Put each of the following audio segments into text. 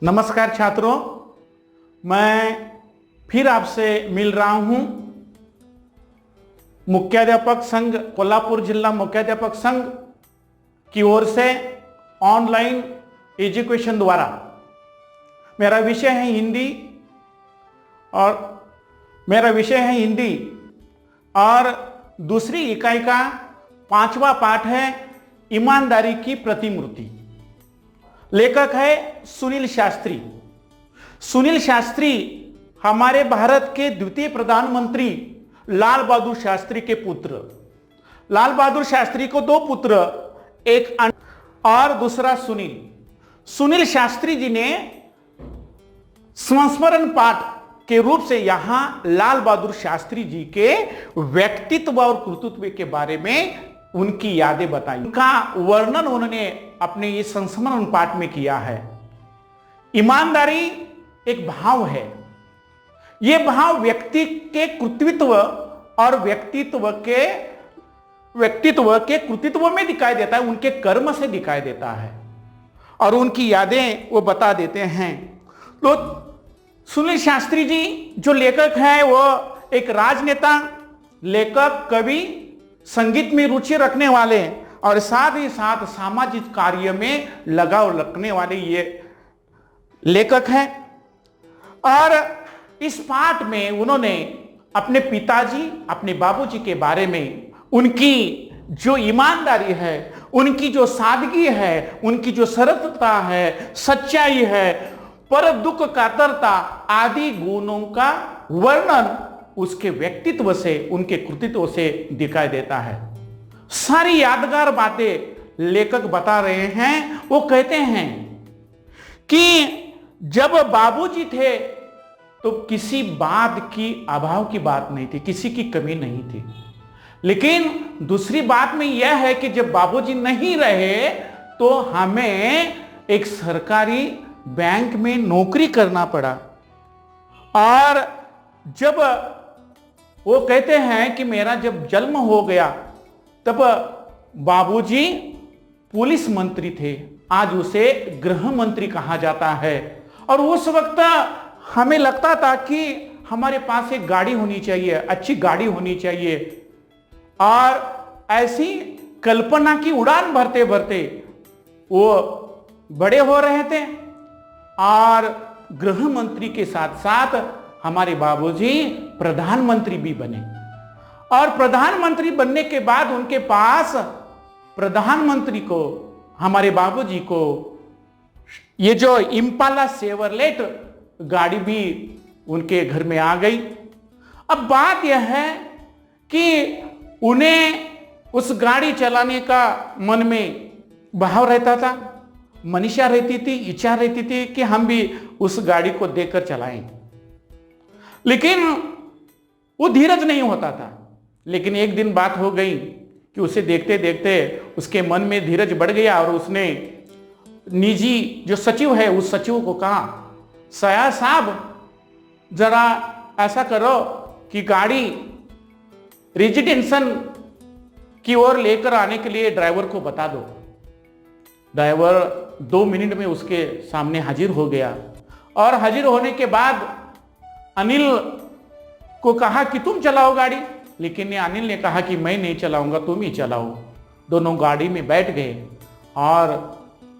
नमस्कार छात्रों, मैं फिर आपसे मिल रहा हूं। मुख्याध्यापक संघ कोल्हापुर जिला मुख्याध्यापक संघ की ओर से ऑनलाइन एजुकेशन द्वारा मेरा विषय है हिंदी और दूसरी इकाई का 5वां पाठ है ईमानदारी की प्रतिमूर्ति। लेखक है सुनील शास्त्री। सुनील शास्त्री हमारे भारत के द्वितीय प्रधानमंत्री लाल बहादुर शास्त्री के पुत्र। लाल बहादुर शास्त्री को 2 पुत्र, एक और दूसरा सुनील। सुनील शास्त्री जी ने संस्मरण पाठ के रूप से यहां लाल बहादुर शास्त्री जी के व्यक्तित्व और कृतित्व के बारे में उनकी यादें बताई। उनका वर्णन उन्होंने अपने इस संस्मरण पाठ में किया है। ईमानदारी एक भाव है। यह भाव व्यक्ति के कृतित्व और व्यक्तित्व के कृतित्व में दिखाई देता है, उनके कर्म से दिखाई देता है और उनकी यादें वो बता देते हैं। तो सुनील शास्त्री जी जो लेखक हैं वो एक राजनेता, लेखक, कवि, संगीत में रुचि रखने वाले और साथ ही साथ सामाजिक कार्य में लगाव रखने वाले ये लेखक हैं। और इस पाठ में उन्होंने अपने पिताजी, अपने बाबूजी के बारे में, उनकी जो ईमानदारी है, उनकी जो सादगी है, उनकी जो सरलता है, सच्चाई है, पर दुख कातरता आदि गुणों का वर्णन उसके व्यक्तित्व से, उनके कृतित्व से दिखाई देता है। सारी यादगार बातें लेखक बता रहे हैं। वो कहते हैं कि जब बाबूजी थे तो किसी बात की अभाव की बात नहीं थी, किसी की कमी नहीं थी। लेकिन दूसरी बात में यह है कि जब बाबूजी नहीं रहे तो हमें एक सरकारी बैंक में नौकरी करना पड़ा। और जब वो कहते हैं कि मेरा जब जन्म हो गया तब बाबूजी पुलिस मंत्री थे, आज उसे गृह मंत्री कहा जाता है। और उस वक्त हमें लगता था कि हमारे पास एक गाड़ी होनी चाहिए, अच्छी गाड़ी होनी चाहिए। और ऐसी कल्पना की उड़ान भरते भरते वो बड़े हो रहे थे और गृह मंत्री के साथ साथ हमारे बाबूजी प्रधानमंत्री भी बने। और प्रधानमंत्री बनने के बाद उनके पास प्रधानमंत्री को, हमारे बाबूजी को, ये जो इम्पाला शेवरलेट गाड़ी भी उनके घर में आ गई। अब बात यह है कि उन्हें उस गाड़ी चलाने का मन में भाव रहता था, मनीषा रहती थी, इच्छा रहती थी कि हम भी उस गाड़ी को देखकर चलाएं। लेकिन वो धीरज नहीं होता था। लेकिन एक दिन बात हो गई कि उसे देखते देखते उसके मन में धीरज बढ़ गया और उसने निजी जो सचिव है उस सचिव को कहा, सया साहब जरा ऐसा करो कि गाड़ी रेजिडेंशन की ओर लेकर आने के लिए ड्राइवर को बता दो। ड्राइवर 2 मिनट में उसके सामने हाजिर हो गया और हाजिर होने के बाद अनिल को कहा कि तुम चलाओ गाड़ी। लेकिन अनिल ने कहा कि मैं नहीं चलाऊंगा, तुम ही चलाओ। दोनों गाड़ी में बैठ गए और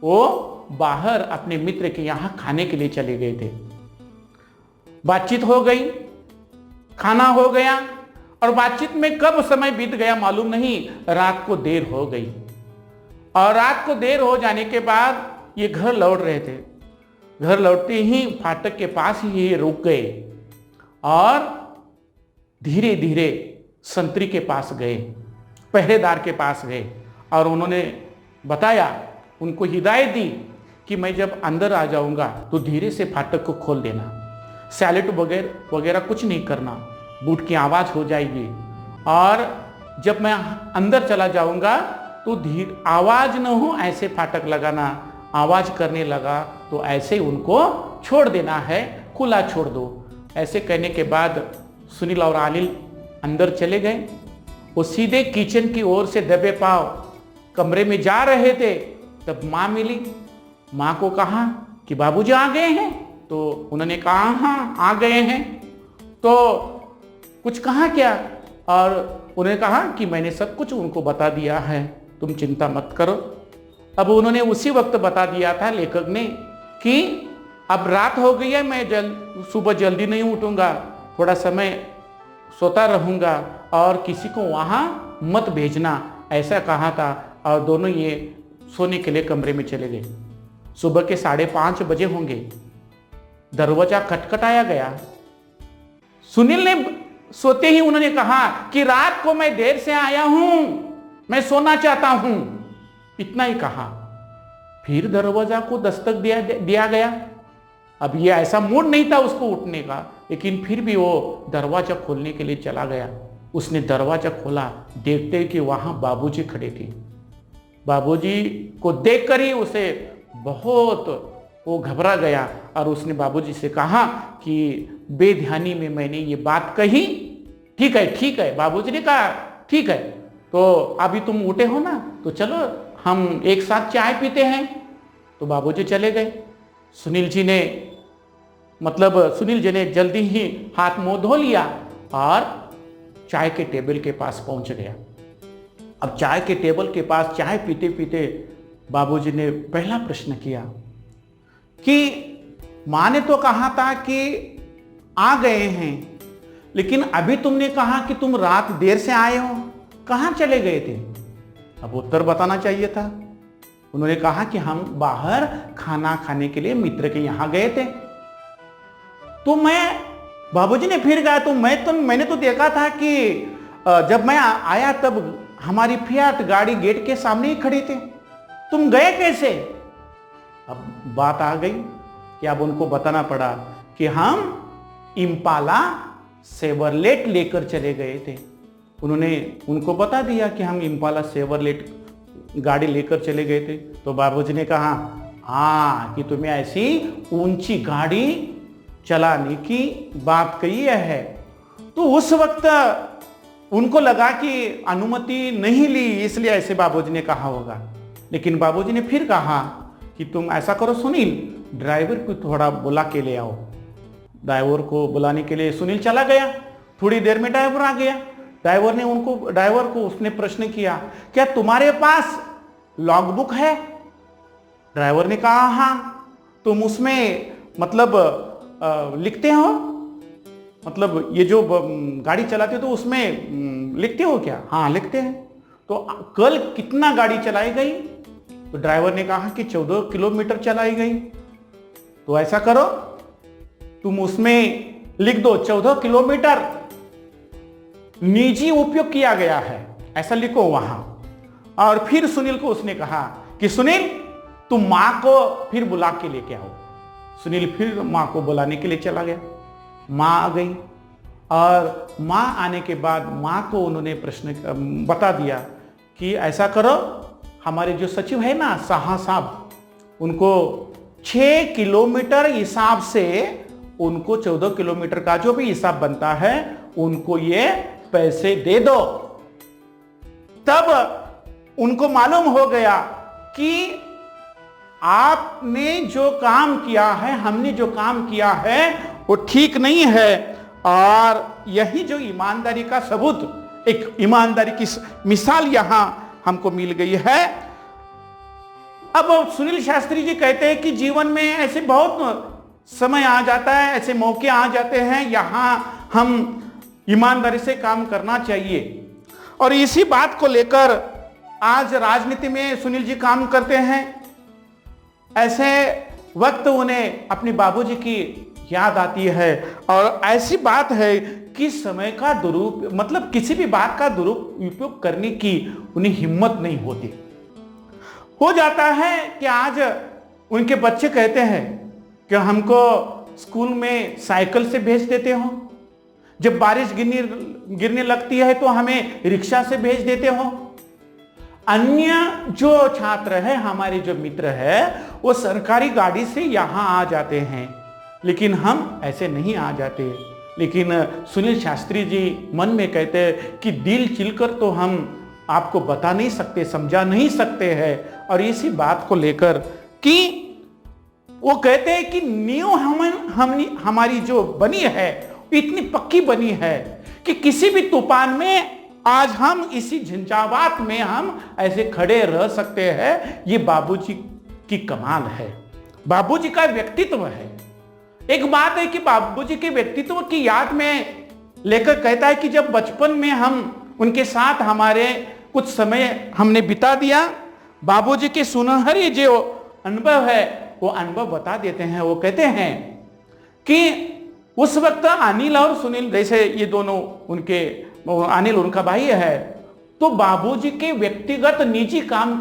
वो बाहर अपने मित्र के यहां खाने के लिए चले गए थे। बातचीत हो गई, खाना हो गया और बातचीत में कब समय बीत गया मालूम नहीं, रात को देर हो गई। और रात को देर हो जाने के बाद ये घर लौट रहे थे। घर लौटते ही फाटक के पास ही रुक गए और धीरे धीरे संतरी के पास गए, पहरेदार के पास गए और उन्होंने बताया, उनको हिदायत दी कि मैं जब अंदर आ जाऊंगा तो धीरे से फाटक को खोल देना, सैलेट वगैरह कुछ नहीं करना, बूट की आवाज़ हो जाएगी। और जब मैं अंदर चला जाऊंगा तो आवाज़ न हो ऐसे फाटक लगाना, आवाज़ करने लगा तो ऐसे उनको छोड़ देना है, खुला छोड़ दो। ऐसे कहने के बाद सुनील और अनिल अंदर चले गए। वो सीधे किचन की ओर से दबे पांव कमरे में जा रहे थे तब माँ मिली। माँ को कहा कि बाबूजी आ गए हैं? तो उन्होंने कहा हाँ आ गए हैं। तो कुछ कहा क्या? और उन्होंने कहा कि मैंने सब कुछ उनको बता दिया है, तुम चिंता मत करो। अब उन्होंने उसी वक्त बता दिया था लेखक ने कि अब रात हो गई है, मैं सुबह जल्दी नहीं उठूंगा, थोड़ा समय सोता रहूंगा और किसी को वहाँ मत भेजना, ऐसा कहा था। और दोनों ये सोने के लिए कमरे में चले गए। सुबह के 5:30 बजे होंगे, दरवाजा खटखटाया गया। सुनील ने सोते ही उन्होंने कहा कि रात को मैं देर से आया हूं, मैं सोना चाहता हूं, इतना ही कहा। फिर दरवाजा को दस्तक दिया गया। अब ये ऐसा मूड नहीं था उसको उठने का, लेकिन फिर भी वो दरवाजा खोलने के लिए चला गया। उसने दरवाजा खोला, देखते कि वहां बाबूजी खड़े थे। बाबूजी को देखकर ही उसे बहुत वो घबरा गया और उसने बाबूजी से कहा कि बेध्यानी में मैंने ये बात कही। ठीक है, बाबूजी ने कहा ठीक है, तो अभी तुम उठे हो ना, तो चलो हम एक साथ चाय पीते हैं। तो बाबूजी चले गए। सुनील जी ने जल्दी ही हाथ मुंह धो लिया और चाय के टेबल के पास पहुंच गया। अब चाय के टेबल के पास चाय पीते पीते बाबूजी ने पहला प्रश्न किया कि माँ ने तो कहा था कि आ गए हैं, लेकिन अभी तुमने कहा कि तुम रात देर से आए हो, कहाँ चले गए थे? अब उत्तर बताना चाहिए था। उन्होंने कहा कि हम बाहर खाना खाने के लिए मित्र के यहां गए थे। तो बाबूजी ने फिर कहा, मैंने तो देखा था कि जब मैं आया तब हमारी फियाट गाड़ी गेट के सामने ही खड़ी थी, तुम गए कैसे? अब बात आ गई कि अब उनको बताना पड़ा कि हम इम्पाला सेवरलेट लेकर चले गए थे। उन्होंने उनको बता दिया कि हम इम्पाला सेवरलेट गाड़ी लेकर चले गए थे। तो बाबूजी ने कहा हाँ कि तुम्हें ऐसी ऊंची गाड़ी चलाने की बात कही है। तो उस वक्त उनको लगा कि अनुमति नहीं ली, इसलिए ऐसे बाबूजी ने कहा होगा। लेकिन बाबूजी ने फिर कहा कि तुम ऐसा करो सुनील, ड्राइवर को थोड़ा बुला के ले आओ। ड्राइवर को बुलाने के लिए सुनील चला गया। थोड़ी देर में ड्राइवर आ गया। ड्राइवर को उसने प्रश्न किया, क्या तुम्हारे पास लॉगबुक है? ड्राइवर ने कहा हाँ। तुम उसमें लिखते हो, मतलब ये जो गाड़ी चलाते हो तो उसमें लिखते हो क्या? हाँ लिखते हैं। तो कल कितना गाड़ी चलाई गई? तो ड्राइवर ने कहा कि 14 किलोमीटर चलाई गई। तो ऐसा करो, तुम उसमें लिख दो 14 किलोमीटर निजी उपयोग किया गया है, ऐसा लिखो वहां। और फिर सुनील को उसने कहा कि सुनील तुम मां को फिर बुला के लेके आओ। सुनील फिर मां को बुलाने के लिए चला गया। मां आ गई और मां आने के बाद मां को उन्होंने प्रश्न बता दिया कि ऐसा करो, हमारे जो सचिव है ना साहा साहब, उनको 6 किलोमीटर हिसाब से उनको 14 किलोमीटर का जो भी हिसाब बनता है उनको ये पैसे दे दो। तब उनको मालूम हो गया कि आपने जो काम किया है, हमने जो काम किया है वो ठीक नहीं है। और यही जो ईमानदारी का सबूत, एक ईमानदारी की मिसाल यहां हमको मिल गई है। अब सुनील शास्त्री जी कहते हैं कि जीवन में ऐसे बहुत समय आ जाता है, ऐसे मौके आ जाते हैं, यहां हम ईमानदारी से काम करना चाहिए। और इसी बात को लेकर आज राजनीति में सुनील जी काम करते हैं। ऐसे वक्त उन्हें अपने बाबूजी की याद आती है और ऐसी बात है कि समय का मतलब किसी भी बात का दुरुपयोग करने की उन्हें हिम्मत नहीं होती। हो जाता है कि आज उनके बच्चे कहते हैं कि हमको स्कूल में साइकिल से भेज देते हो, जब बारिश गिरने लगती है तो हमें रिक्शा से भेज देते हो। अन्य जो छात्र है, हमारे जो मित्र है, वो सरकारी गाड़ी से यहां आ जाते हैं, लेकिन हम ऐसे नहीं आ जाते। लेकिन सुनील शास्त्री जी मन में कहते हैं कि दिल चिलकर तो हम आपको बता नहीं सकते, समझा नहीं सकते हैं। और इसी बात को लेकर कि वो कहते हैं कि नींव हमारी जो बनी है इतनी पक्की बनी है कि किसी भी तूफान में आज हम इसी झंझावात में हम ऐसे खड़े रह सकते हैं। ये बाबूजी की कमाल है, बाबूजी का व्यक्तित्व है। एक बात है कि बाबूजी के व्यक्तित्व की याद में लेकर कहता है कि जब बचपन में हम उनके साथ हमारे कुछ समय हमने बिता दिया, बाबूजी के सुनहरी जो अनुभव है वो अनुभव बता देते हैं। वो कहते हैं कि उस वक्त अनिल और सुनील, जैसे ये दोनों उनके, अनिल उनका भाई है, तो बाबूजी के व्यक्तिगत निजी काम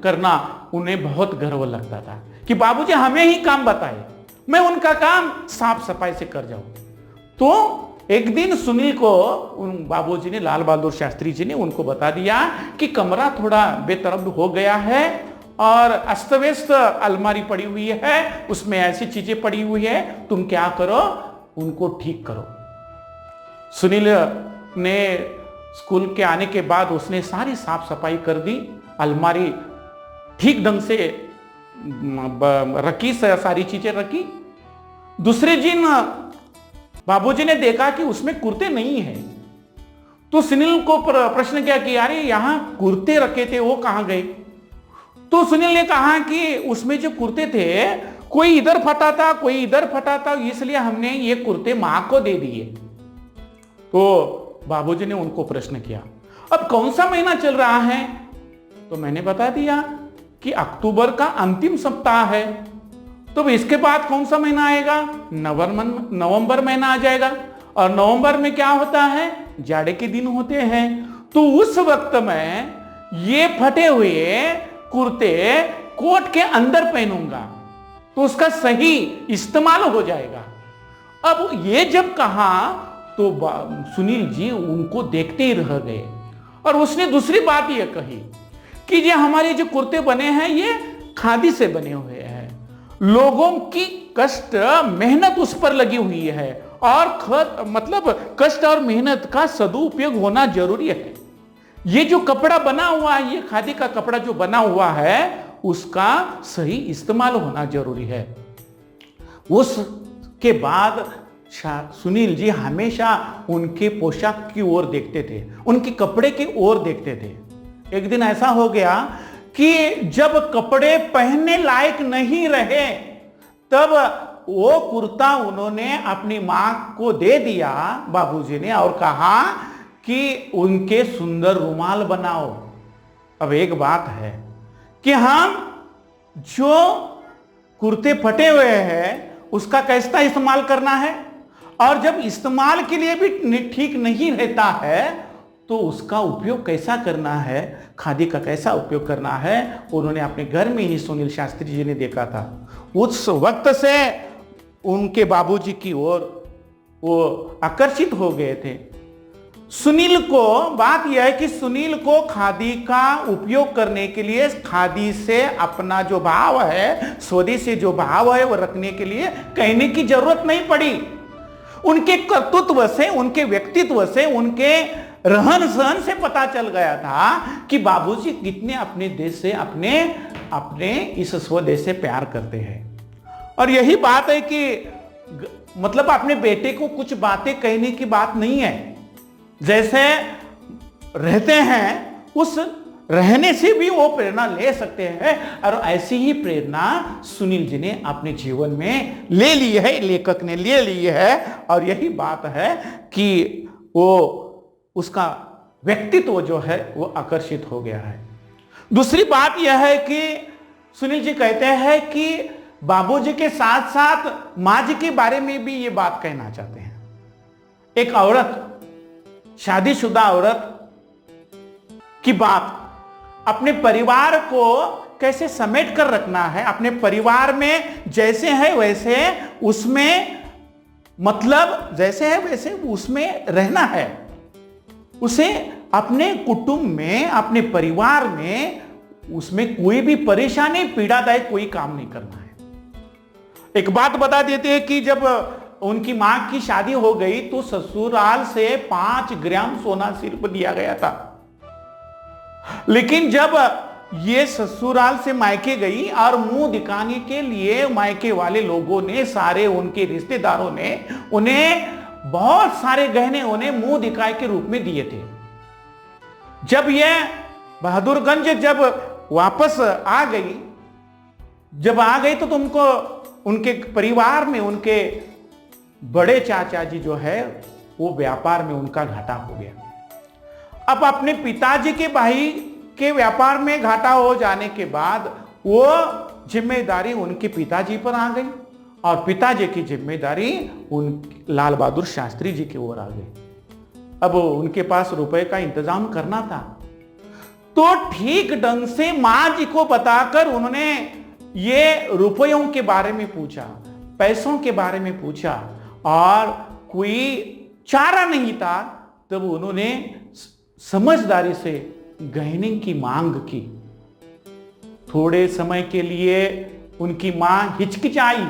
करना उन्हें बहुत गर्व लगता था कि बाबूजी हमें ही काम बताए, मैं उनका काम साफ सफाई से कर जाऊं। तो एक दिन सुनील को बाबूजी ने, लाल बहादुर शास्त्री जी ने उनको बता दिया कि कमरा थोड़ा बेतरब हो गया है और अस्त व्यस्त अलमारी पड़ी हुई है, उसमें ऐसी चीजें पड़ी हुई है, तुम क्या करो, उनको ठीक करो। सुनील ने स्कूल के आने के बाद उसने सारी साफ सफाई कर दी, अलमारी ठीक ढंग से रखी, सारी चीजें रखी। दूसरे दिन बाबूजी ने देखा कि उसमें कुर्ते नहीं है, तो सुनील को प्रश्न किया कि यार यहां कुर्ते रखे थे, वो कहां गए? तो सुनील ने कहा कि उसमें जो कुर्ते थे कोई इधर फटा था, कोई इधर फटा था, इसलिए हमने ये कुर्ते मां को दे दिए। तो बाबूजी ने उनको प्रश्न किया, अब कौन सा महीना चल रहा है? तो मैंने बता दिया कि अक्टूबर का अंतिम सप्ताह है। तो इसके बाद कौन सा महीना आएगा? नवंबर महीना आ जाएगा। और नवंबर में क्या होता है? जाड़े के दिन होते हैं। तो उस वक्त में ये फटे हुए कुर्ते कोट के अंदर पहनूंगा तो उसका सही इस्तेमाल हो जाएगा। अब ये जब कहा तो सुनील जी उनको देखते ही रह गए। और उसने दूसरी बात ये कही कि ये हमारे जो कुर्ते बने हैं ये खादी से बने हुए हैं, लोगों की कष्ट मेहनत उस पर लगी हुई है और मतलब कष्ट और मेहनत का सदुपयोग होना जरूरी है। ये जो कपड़ा बना हुआ है, ये खादी का कपड़ा जो बना हुआ है, उसका सही इस्तेमाल होना जरूरी है। उसके बाद सुनील जी हमेशा उनके पोशाक की ओर देखते थे, उनके कपड़े की ओर देखते थे। एक दिन ऐसा हो गया कि जब कपड़े पहनने लायक नहीं रहे, तब वो कुर्ता उन्होंने अपनी मां को दे दिया बाबूजी ने, और कहा कि उनके सुंदर रुमाल बनाओ। अब एक बात है कि हम जो कुर्ते फटे हुए हैं उसका कैसा इस्तेमाल करना है, और जब इस्तेमाल के लिए भी ठीक नहीं रहता है तो उसका उपयोग कैसा करना है, खादी का कैसा उपयोग करना है, उन्होंने अपने घर में ही सुनील शास्त्री जी ने देखा था। उस वक्त से उनके बाबूजी की ओर वो आकर्षित हो गए थे। सुनील को बात यह है कि सुनील को खादी का उपयोग करने के लिए, खादी से अपना जो भाव है, स्वदेशी जो भाव है वो रखने के लिए कहने की जरूरत नहीं पड़ी। उनके कर्तृत्व से, उनके व्यक्तित्व से, उनके रहन सहन से पता चल गया था कि बाबूजी कितने अपने देश से, अपने इस स्वदेश से प्यार करते हैं। और यही बात है कि मतलब अपने बेटे को कुछ बातें कहने की बात नहीं है, जैसे रहते हैं उस रहने से भी वो प्रेरणा ले सकते हैं। और ऐसी ही प्रेरणा सुनील जी ने अपने जीवन में ले ली है, लेखक ने ले ली है। और यही बात है कि वो उसका व्यक्तित्व जो है वो आकर्षित हो गया है। दूसरी बात यह है कि सुनील जी कहते हैं कि बाबूजी के साथ साथ माँ जी के बारे में भी ये बात कहना चाहते हैं। एक औरत, शादीशुदा औरत की बात, अपने परिवार को कैसे समेट कर रखना है, अपने परिवार में जैसे है वैसे उसमें, मतलब जैसे है वैसे उसमें रहना है, उसे अपने कुटुंब में, अपने परिवार में, उसमें कोई भी परेशानी, पीड़ादायक कोई काम नहीं करना है। एक बात बता देते हैं कि जब उनकी मां की शादी हो गई तो ससुराल से 5 ग्राम सोना सिर पर दिया गया था। लेकिन जब ये ससुराल से मायके गई और मुंह दिखाने के लिए मायके वाले लोगों ने, सारे उनके रिश्तेदारों ने उन्हें बहुत सारे गहने उन्हें मुंह दिखाए के रूप में दिए थे। जब यह बहादुरगंज जब वापस आ गई तो तुमको उनके परिवार में उनके बड़े चाचा जी जो है वो व्यापार में उनका घाटा हो गया। अब अपने पिताजी के भाई के व्यापार में घाटा हो जाने के बाद वो जिम्मेदारी उनके पिताजी पर आ गई और पिताजी की जिम्मेदारी उन लाल बहादुर शास्त्री जी की ओर आ गई। अब उनके पास रुपए का इंतजाम करना था, तो ठीक ढंग से मां जी को बताकर उन्होंने ये रुपयों के बारे में पूछा, पैसों के बारे में पूछा और कोई चारा नहीं था, तब उन्होंने समझदारी से गहने की मांग की। थोड़े समय के लिए उनकी मां हिचकिचाई,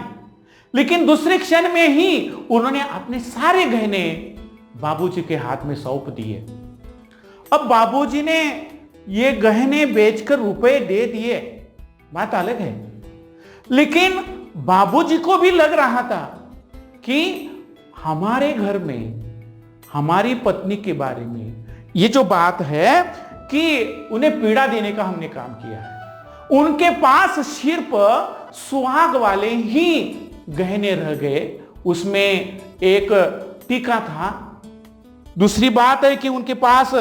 लेकिन दूसरे क्षण में ही उन्होंने अपने सारे गहने बाबूजी के हाथ में सौंप दिए। अब बाबूजी ने ये गहने बेचकर रुपए दे दिए, बात अलग है, लेकिन बाबूजी को भी लग रहा था कि हमारे घर में हमारी पत्नी के बारे में ये जो बात है कि उन्हें पीड़ा देने का हमने काम किया है। उनके पास सिर्फ सुहाग वाले ही गहने रह गए, उसमें एक टीका था। दूसरी बात है कि उनके पास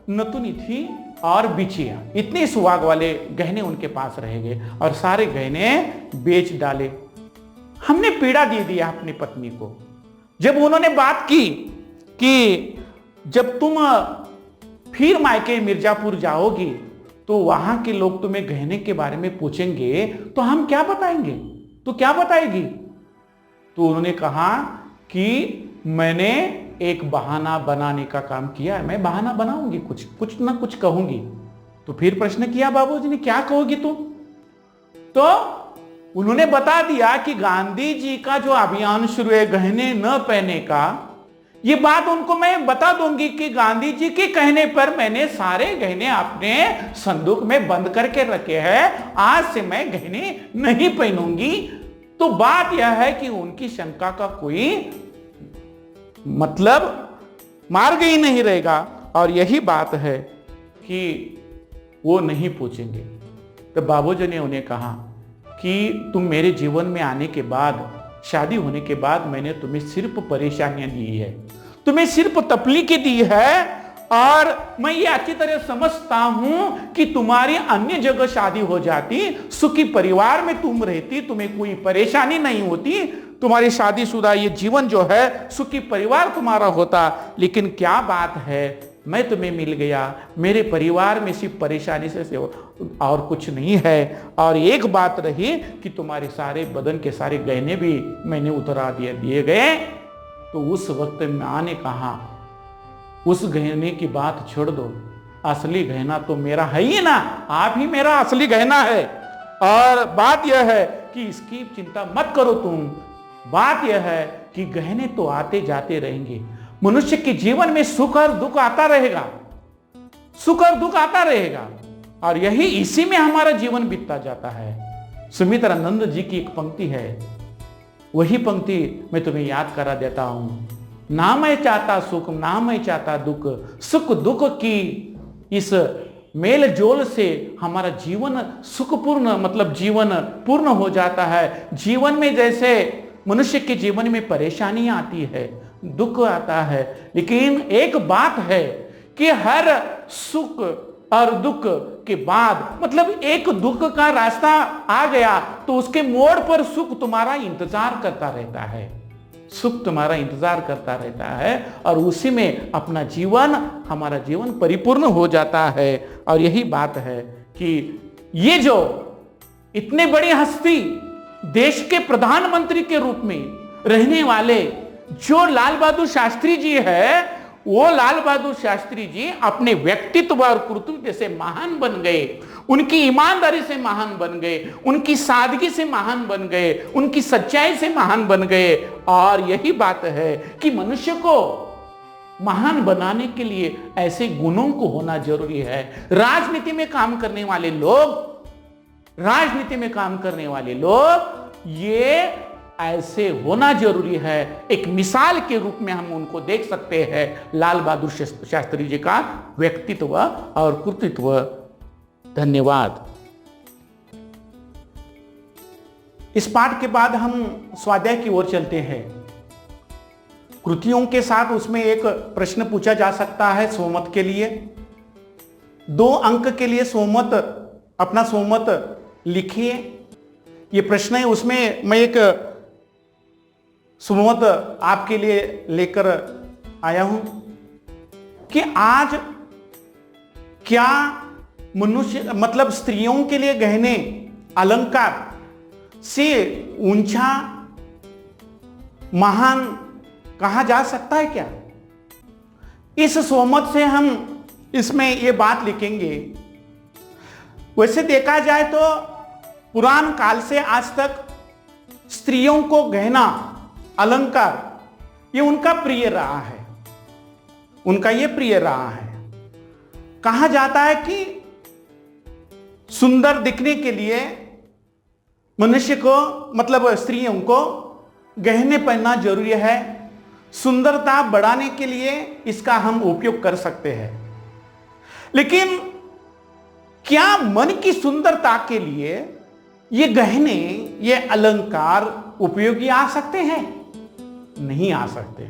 नथुनी थी और बिछिया, इतने सुहाग वाले गहने उनके पास रह गए और सारे गहने बेच डाले। हमने पीड़ा दे दिया अपनी पत्नी को। जब उन्होंने बात की कि जब तुम फिर मायके मिर्जापुर जाओगी तो वहां के लोग तुम्हें गहने के बारे में पूछेंगे तो हम क्या बताएंगे, तो क्या बताएगी? तो उन्होंने कहा कि मैंने एक बहाना बनाने का काम किया है, मैं बहाना बनाऊंगी, कुछ ना कुछ कहूंगी। तो फिर प्रश्न किया बाबूजी ने, क्या कहोगी तुम? तो उन्होंने बता दिया कि गांधी जी का जो अभियान शुरू है गहने न पहनने का, ये बात उनको मैं बता दूंगी कि गांधी जी के कहने पर मैंने सारे गहने अपने संदूक में बंद करके रखे हैं, आज से मैं गहने नहीं पहनूंगी। तो बात यह है कि उनकी शंका का कोई मतलब मार्ग ही नहीं रहेगा और यही बात है कि वो नहीं पूछेंगे। तो बाबूजी ने उन्हें कहा कि तुम मेरे जीवन में आने के बाद, शादी होने के बाद मैंने तुम्हें सिर्फ परेशानियां दी है, तुम्हें सिर्फ तकलीफें दी है और मैं ये अच्छी तरह समझता हूं कि तुम्हारी अन्य जगह शादी हो जाती, सुखी परिवार में तुम रहती, तुम्हें कोई परेशानी नहीं होती, तुम्हारी शादीशुदा ये जीवन जो है सुखी परिवार तुम्हारा होता। लेकिन क्या बात है, मैं तुम्हें मिल गया, मेरे परिवार में सिर्फ परेशानी से और कुछ नहीं है। और एक बात रही कि तुम्हारे सारे बदन के सारे गहने भी मैंने उतरा दिए गए। तो उस वक्त मां ने कहा, उस गहने की बात छोड़ दो, असली गहना तो मेरा है ही ना, आप ही मेरा असली गहना है। और बात यह है कि इसकी चिंता मत करो तुम, बात यह है कि गहने तो आते जाते रहेंगे, मनुष्य के जीवन में सुख और दुख आता रहेगा, सुख और दुख आता रहेगा और यही इसी में हमारा जीवन बीतता जाता है। सुमित्रानंद जी की एक पंक्ति है, वही पंक्ति मैं तुम्हें याद करा देता हूं। ना मैं चाहता सुख, ना मैं चाहता दुख, सुख दुख की इस मेल जोल से हमारा जीवन सुखपूर्ण, मतलब जीवन पूर्ण हो जाता है। जीवन में जैसे मनुष्य के जीवन में परेशानियां आती है, दुख आता है, लेकिन एक बात है कि हर सुख और दुख के बाद, मतलब एक दुख का रास्ता आ गया तो उसके मोड़ पर सुख तुम्हारा इंतजार करता रहता है, सुख तुम्हारा इंतजार करता रहता है और उसी में अपना जीवन, हमारा जीवन परिपूर्ण हो जाता है। और यही बात है कि ये जो इतने बड़ी हस्ती, देश के प्रधानमंत्री के रूप में रहने वाले जो लाल बहादुर शास्त्री जी है, वो लाल बहादुर शास्त्री जी अपने व्यक्तित्व और कर्तव्य से महान बन गए, उनकी ईमानदारी से महान बन गए, उनकी सादगी से महान बन गए, उनकी सच्चाई से महान बन गए। और यही बात है कि मनुष्य को महान बनाने के लिए ऐसे गुणों को होना जरूरी है। राजनीति में काम करने वाले लोग ये ऐसे होना जरूरी है। एक मिसाल के रूप में हम उनको देख सकते हैं, लाल बहादुर शास्त्री जी का व्यक्तित्व और कृतित्व। धन्यवाद। इस पाठ के बाद हम स्वाध्याय की ओर चलते हैं। कृतियों के साथ उसमें एक प्रश्न पूछा जा सकता है स्वमत के लिए। 2 अंक के लिए अपना स्वमत लिखिए, ये प्रश्न है। उसमें मैं एक स्वमत आपके लिए लेकर आया हूं कि आज क्या मनुष्य मतलब स्त्रियों के लिए गहने अलंकार से ऊंचा महान कहा जा सकता है क्या? इस स्वमत से हम इसमें ये बात लिखेंगे। वैसे देखा जाए तो पुरान काल से आज तक स्त्रियों को गहना अलंकार ये उनका प्रिय रहा है, कहा जाता है कि सुंदर दिखने के लिए मनुष्य को मतलब स्त्रियों को गहने पहनना जरूरी है। सुंदरता बढ़ाने के लिए इसका हम उपयोग कर सकते हैं, लेकिन क्या मन की सुंदरता के लिए ये गहने ये अलंकार उपयोगी आ सकते हैं? नहीं आ सकते।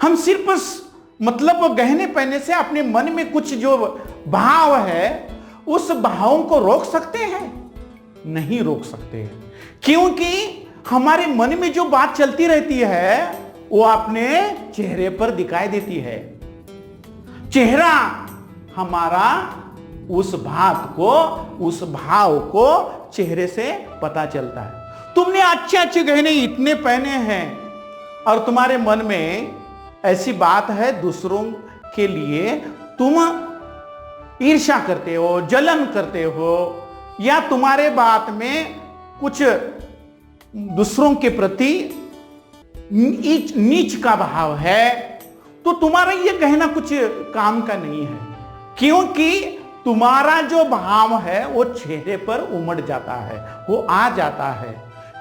हम सिर्फ मतलब गहने पहनने से अपने मन में कुछ जो भाव है उस भावों को रोक सकते हैं? नहीं रोक सकते हैं, क्योंकि हमारे मन में जो बात चलती रहती है वो अपने चेहरे पर दिखाई देती है। चेहरा हमारा उस भाव को चेहरे से पता चलता है। तुमने अच्छे गहने इतने पहने हैं और तुम्हारे मन में ऐसी बात है, दूसरों के लिए तुम ईर्ष्या करते हो, जलन करते हो, या तुम्हारे बात में कुछ दूसरों के प्रति नीच का भाव है, तो तुम्हारा यह गहना कुछ काम का नहीं है, क्योंकि तुम्हारा जो भाव है वो चेहरे पर उमड़ जाता है, वो आ जाता है।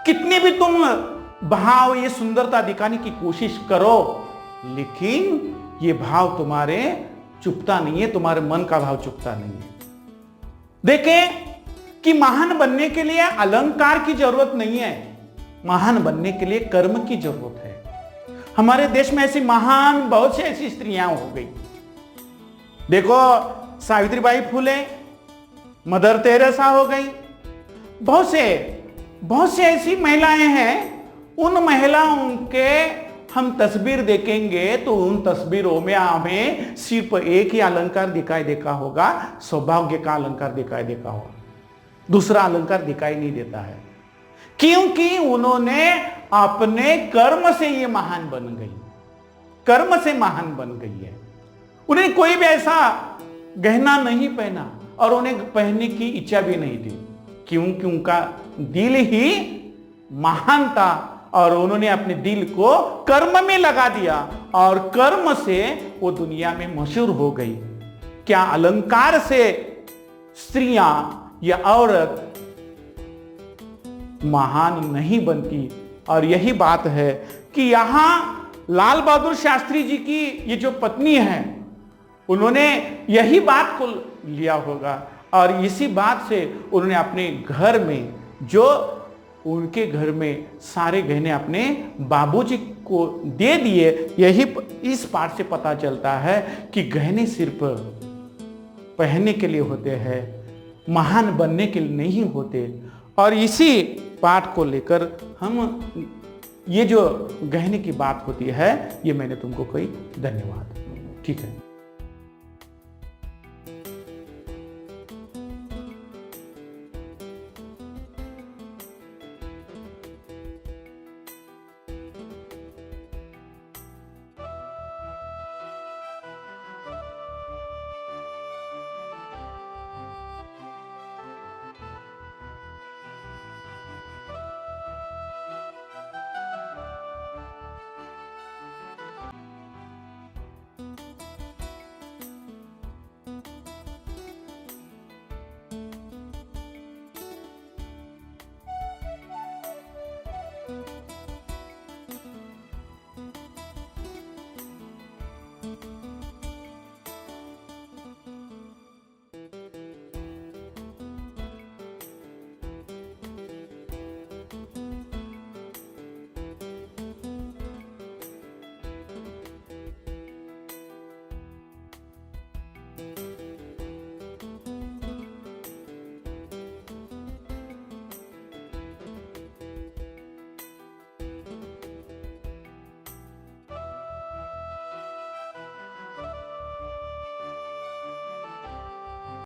कितने भी तुम भाव ये सुंदरता दिखाने की कोशिश करो, लेकिन ये भाव तुम्हारे चुपता नहीं है, तुम्हारे मन का भाव चुपता नहीं है। देखें कि महान बनने के लिए अलंकार की जरूरत नहीं है, महान बनने के लिए कर्म की जरूरत है। हमारे देश में ऐसी महान बहुत सी ऐसी स्त्रियां हो गई। देखो सावित्रीबाई फुले, मदर तेरेसा हो गई, बहुत से ऐसी महिलाएं हैं। उन महिलाओं के हम तस्वीर देखेंगे तो उन तस्वीरों में हमें सिर्फ एक ही अलंकार दिखाई देता होगा, सौभाग्य का अलंकार दिखाई देता होगा, दूसरा अलंकार दिखाई नहीं देता है, क्योंकि उन्होंने अपने कर्म से ये महान बन गई, कर्म से महान बन गई है। उन्हें कोई भी ऐसा गहना नहीं पहना और उन्हें पहनने की इच्छा भी नहीं थी, क्योंकि उनका दिल ही महान था और उन्होंने अपने दिल को कर्म में लगा दिया और कर्म से वो दुनिया में मशहूर हो गई। क्या अलंकार से स्त्रियां या औरत महान नहीं बनती? और यही बात है कि यहां लाल बहादुर शास्त्री जी की ये जो पत्नी है उन्होंने यही बात को लिया होगा और इसी बात से उन्होंने अपने घर में जो उनके घर में सारे गहने अपने बाबूजी को दे दिए। यही इस पाठ से पता चलता है कि गहने सिर्फ पहनने के लिए होते हैं, महान बनने के लिए नहीं होते। और इसी पाठ को लेकर हम ये जो गहने की बात होती है ये मैंने तुमको कही। धन्यवाद। ठीक है।